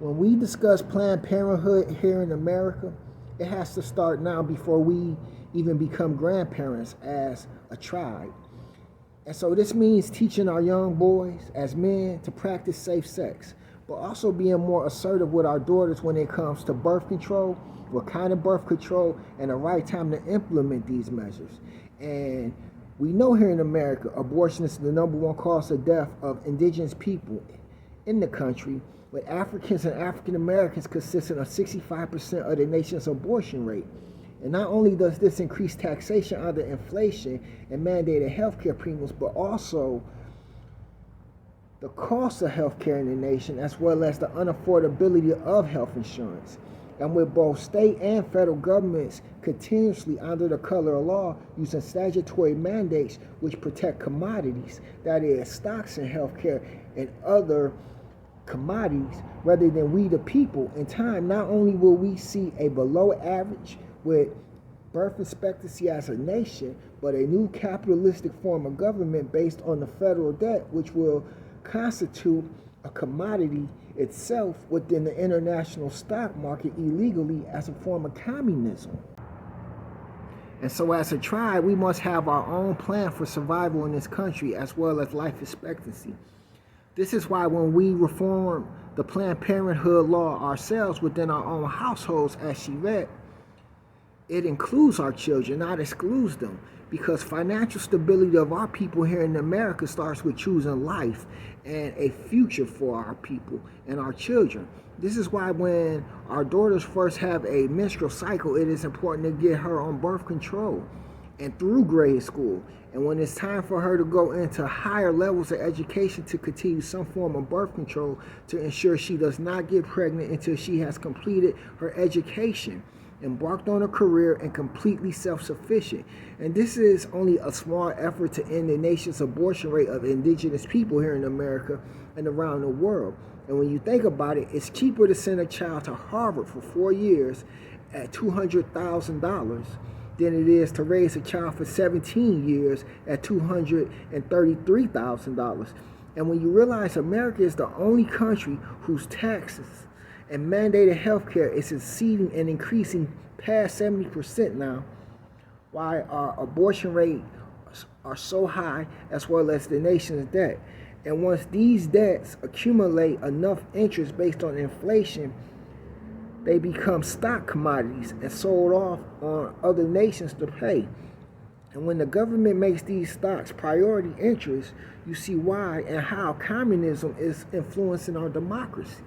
When we discuss Planned Parenthood here in America, it has to start now before we even become grandparents as a tribe. And so this means teaching our young boys as men to practice safe sex, but also being more assertive with our daughters when it comes to birth control, what kind of birth control, and the right time to implement these measures. And we know here in America, abortion is the number one cause of death of indigenous people in the country, with Africans and African Americans consisting of 65% of the nation's abortion rate. And not only does this increase taxation under inflation and mandated healthcare premiums, but also the cost of healthcare in the nation, as well as the unaffordability of health insurance. And with both state and federal governments continuously under the color of law using statutory mandates which protect commodities, that is, stocks in healthcare and other commodities, rather than we the people, in time, not only will we see a below average with birth expectancy as a nation, but a new capitalistic form of government based on the federal debt, which will constitute a commodity itself within the international stock market illegally as a form of communism. And so as a tribe, we must have our own plan for survival in this country as well as life expectancy. This is why when we reform the Planned Parenthood law ourselves within our own households, as she read, it includes our children, not excludes them, because financial stability of our people here in America starts with choosing life and a future for our people and our children. This is why when our daughters first have a menstrual cycle, it is important to get her on birth control and through grade school. And when it's time for her to go into higher levels of education to continue some form of birth control to ensure she does not get pregnant until she has completed her education, embarked on a career, and completely self-sufficient. And this is only a small effort to end the nation's abortion rate of indigenous people here in America and around the world. And when you think about it, it's cheaper to send a child to Harvard for 4 years at $200,000 than it is to raise a child for 17 years at $233,000. And when you realize America is the only country whose taxes and mandated health care is exceeding and increasing past 70% now, why our abortion rates are so high, as well as the nation's debt. And once these debts accumulate enough interest based on inflation, they become stock commodities and sold off on other nations to pay. And when the government makes these stocks priority interests, you see why and how communism is influencing our democracy.